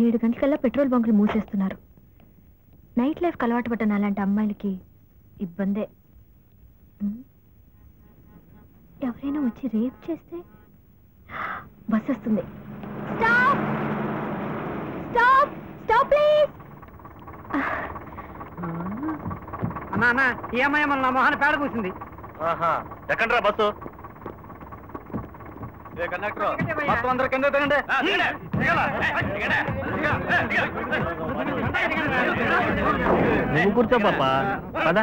7 గంటలకల్లా petrol బంకులు మూసేస్తున్నారు. Night life అలవాటు పడ్డాను అలాంటి అమ్మాయిలకి ఇబ్బందే. ఎవరైనా వచ్చి రేప్ చేస్తే బస్ వస్తుంది. Stop stop stop please. అన్నా అన్నా ఈ అమ్మాయి మన నా మొహాన్ని పేడ పూసింది. ఎక్కడ్రా బస్సు? మొత్తం అందరూ కింద దిగండి. నువ్వు కూర్చో పాపా. పద.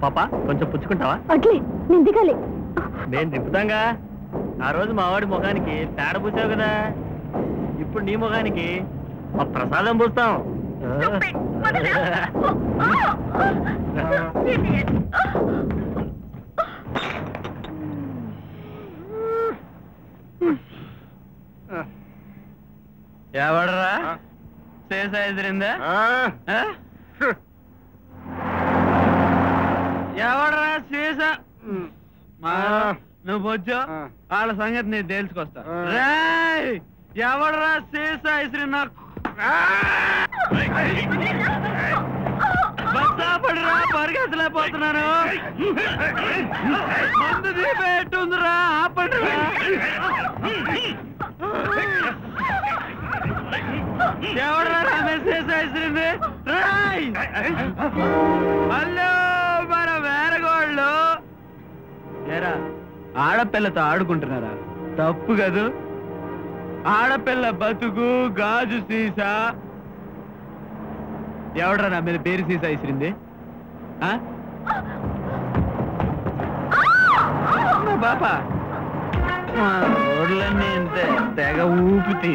పాపా కొంచెం పుచ్చుకుంటావా? అట్లే నేను దిగాలి. నేను దింపుతాంగా. ఆ రోజు మా వాడి ముఖానికి పేడ పూసావు కదా, ఇప్పుడు నీ ముఖానికి మా ప్రసాదం పూస్తాం. ఎవడరా చేసా ఎదిరిందా? ఎవడరా చేసా? నువ్వు వచ్చా వాళ్ళ సంగతి నేను తెలుసుకొస్తా. ఎవడరా చేసా ఇసిరి నాకు పడిరా, పరిగెత్తలేకపోతున్నాను. ముందు దీపెట్టుందిరా, ఆపండిరా. ఎవడరా నా మెసేజ్ ఇసిరింది? హలో మన వేరగోళ్ళు ఏరా ఆడపిల్లతో ఆడుకుంటున్నారా? తప్పు కదూ. ఆడపిల్ల బతుకు గాజు సీసా. ఎవడరా నా మీద పేరు సీసా ఇసిరింది? బాపా రోడ్లన్నీ ఇంతే, తెగ ఊపితి.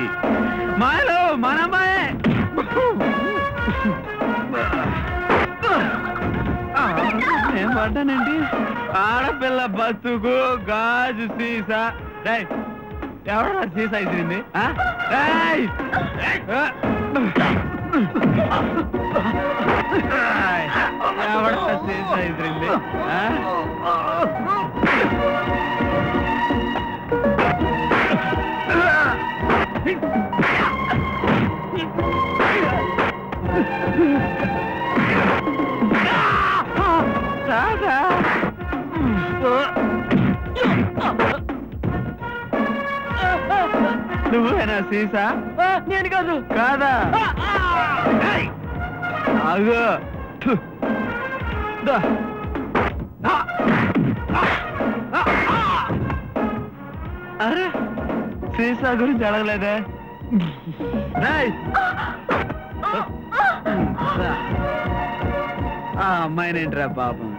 మాయలో మనమ్మాయే ఏం పడ్డానండి? ఆడపిల్ల బతుకు గాజు సీసా. ఎవడరా సీసా ఇసిరింది? ఎవడరా సీసా ఇసిరింది? నువ్వేనా సీసా? నేను కాదు. కాదా? ఆగు. అరే సీసా గురించి అడగలేదే. ఆ అమ్మాయినేంట్రా పాపం.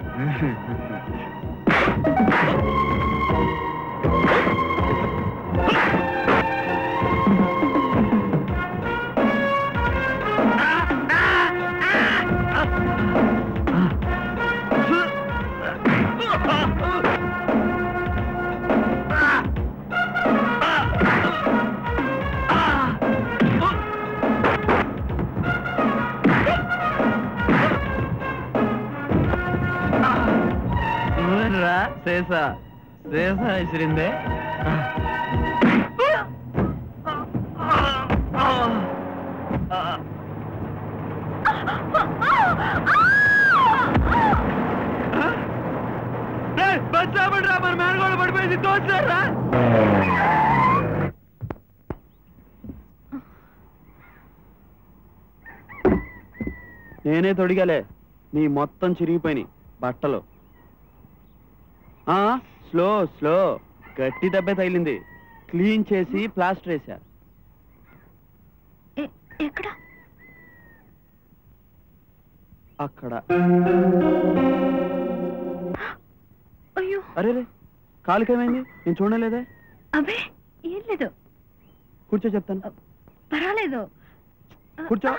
శేషా శేషా ఇసిరిందే. బచ్చాబడ్రా, మన మేనగోడ పడిపోయింది. తోచారా? నేనే తొడిగాలే, నీ మొత్తం చిరిగిపోయినాయి బట్టలు. స్లో స్లో, గట్టి దెబ్బ తగిలింది. క్లీన్ చేసి ప్లాస్టర్ వేసా. అక్కడ. అరే రే, కాలుకేమైంది? నేను చూడలేదే. అబ్బే ఏం లేదు. కూర్చో, చెప్తాను. పర్వాలేదు, కూర్చో.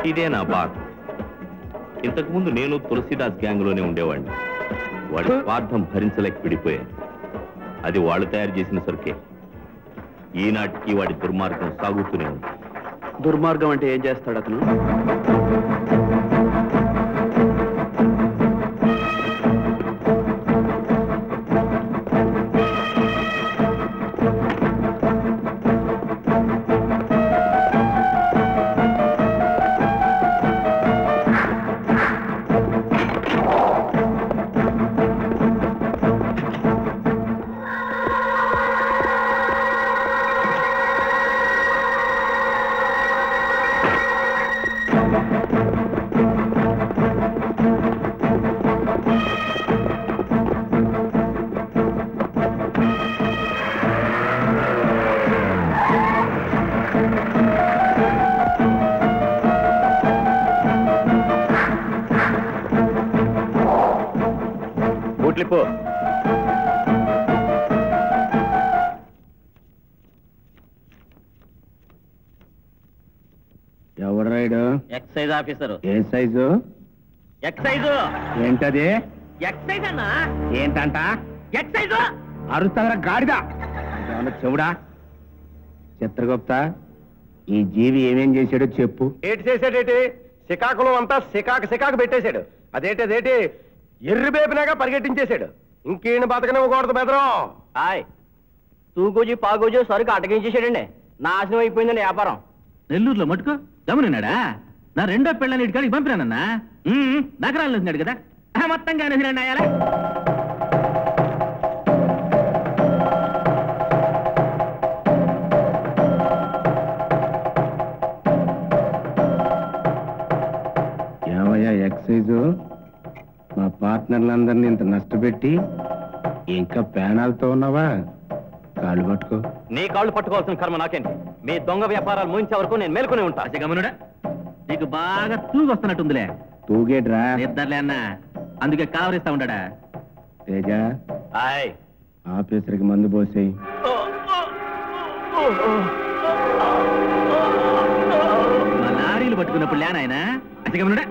ఇదే నా బాధ. ఇంతకుముందు నేను తులసిదాస్ గ్యాంగ్లోనే ఉండేవాడిని. వాడి స్వార్థం భరించలేక విడిపోయాను. అది వాళ్ళు తయారు చేసిన సరుకే. ఈనాటికి వాడి దుర్మార్గం సాగుతూనే ఉంది. దుర్మార్గం అంటే ఏం చేస్తాడు అతను? బూట్లిపో. ఎవరు రైడు? Excise officer. ఏ సైజు? ఎక్సైజ్. ఏంటది? ఎక్సైజ్ అన్నా. ఏంటంట? ఎక్సైజ్. అరుస్తావరా గాడిదా? ఏమన్నా చెవుడా? చిత్రగుప్త, ఈ జీవి ఏమేం చేశాడో చెప్పు. ఏటి చేశాడేటి? శ్రీకాకుళం అంతా సికాకు పెట్టేశాడు. అదేటి ఎర్రి బేపినాగా పరిగెట్టించేశాడు. ఇంకేం బతకనివ్వకూడదు బెదరం. హాయ్, తూగోజీ పాగోజీ సరుకు అటకించేసాడండి. నాశనం అయిపోయిందండి వ్యాపారం. నెల్లూరులో మటుకు గమనిన్నాడా? నా రెండో పెళ్ళని ఇటుకాడికి పంపినానన్నా. నగరాలు వచ్చినాడు కదా, మొత్తంగా అనేసిరండి అయ్యాలా. ఏమయ్యా ఎక్సైజు, మా పార్ట్నర్లందరినీ ఇంత నష్టపెట్టి ఇంకా ప్యానాలతో ఉన్నావా? కాళ్ళు పట్టుకో. నీ కాళ్ళు పట్టుకోవాల్సిన కర్మ నాకేంటి? మీ దొంగ వ్యాపారాలు ముగించే వరకు నేను మేల్కొని ఉంటా. గమనుడా, నీకు బాగా తూగొస్తున్నట్టుందిలే. తూగేట్రా? నిద్రలే అన్నా, అందుకే కావరిస్తా ఉంటాడా. తేజ, హాయ్. ఆఫీసర్కి మందు పోసేయి. మా లారీలు పట్టుకున్నప్పుడు లేనాయన అసగమనుడా.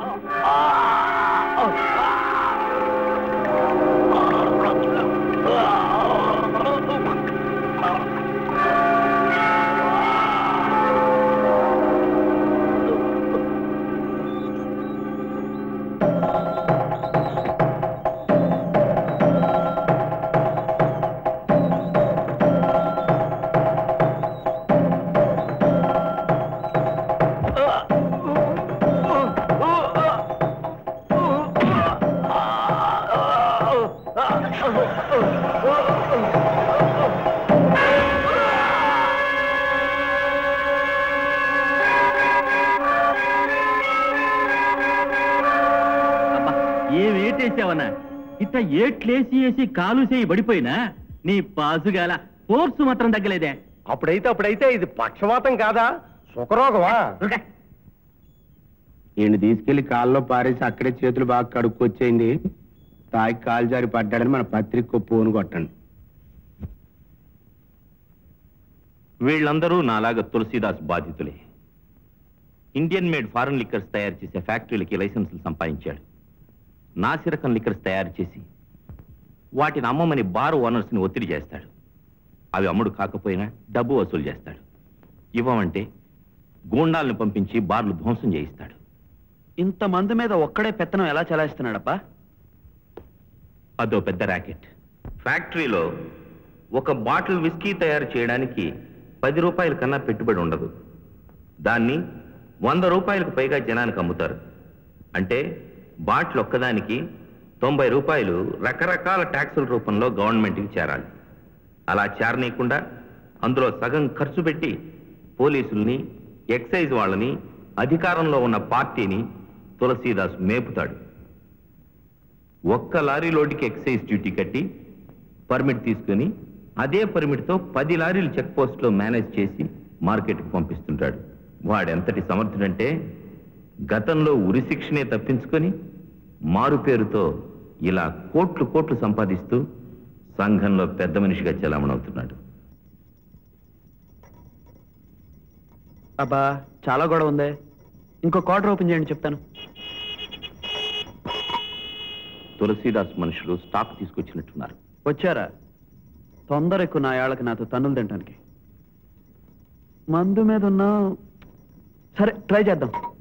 ఏమేటేసావన్నా? ఇట్లా ఏట్లేసి వేసి కాలు చేయి పడిపోయినా నీ పాసుగాల ఫోర్సు మాత్రం తగ్గలేదే. అప్పుడైతే ఇది పక్షవాతం కాదా, సుఖరోగమా? ఈయన తీసుకెళ్లి కాల్లో పారేసి అక్కడే చేతులు బాగా కడుక్కొచ్చేయండి. తాగి కాలు జారి పడ్డాడని మన పత్రిక పోను కొట్టండి. వీళ్ళందరూ నాలాగా తులసీదాస్ బాధితులే. ఇండియన్ మేడ్ ఫారెన్ లిక్కర్స్ తయారు చేసే ఫ్యాక్టరీలకి లైసెన్సులు సంపాదించాడు. నాసిరకం లిక్కర్స్ తయారు చేసి వాటిని అమ్మమని బార్ ఓనర్స్ని ఒత్తిడి చేస్తాడు. అవి అమ్ముడు కాకపోయినా డబ్బు వసూలు చేస్తాడు. ఇవ్వమంటే గూండాలను పంపించి బార్లు ధ్వంసం చేయిస్తాడు. ఇంతమంది మీద ఒక్కడే పెత్తనం ఎలా చెలాయిస్తున్నాడప్పా? అదో పెద్ద ర్యాకెట్. ఫ్యాక్టరీలో ఒక బాటిల్ విస్కీ తయారు చేయడానికి 10 రూపాయల కన్నా పెట్టుబడి ఉండదు. దాన్ని 100 రూపాయలకు పైగా జనానికి అమ్ముతారు. అంటే బాటిల్ ఒక్కదానికి 90 రూపాయలు రకరకాల ట్యాక్సుల రూపంలో గవర్నమెంట్కి చేరాలి. అలా చేరనీయకుండా అందులో సగం ఖర్చు పెట్టి పోలీసుల్ని, ఎక్సైజ్ వాళ్ళని, అధికారంలో ఉన్న పార్టీని తులసీదాస్ మేపుతాడు. ఒక్క లారీ లోడ్కి ఎక్సైజ్ డ్యూటీ కట్టి పర్మిట్ తీసుకుని అదే పర్మిట్తో 10 లారీలు చెక్ పోస్ట్లో మేనేజ్ చేసి మార్కెట్కి పంపిస్తుంటాడు. వాడెంతటి సమర్థుడంటే గతంలో ఉరిశిక్షనే తప్పించుకొని మారు పేరుతో ఇలా కోట్లు సంపాదిస్తూ సంఘంలో పెద్ద మనిషిగా చెలామణవుతున్నాడు. అబ్బా, చాలా గొడవ ఉంది. ఇంకో క్వార్టర్ ఓపెన్ చేయండి చెప్తాను. తులసీదాస్ మనుషులు స్టాక్ తీసుకొచ్చినట్టున్నారు. వచ్చారా? తొందర ఎక్కువ నా యాళ్ళకి నాతో తన్నులు తినడానికి. మందు మీద ఉన్నా సరే ట్రై చేద్దాం.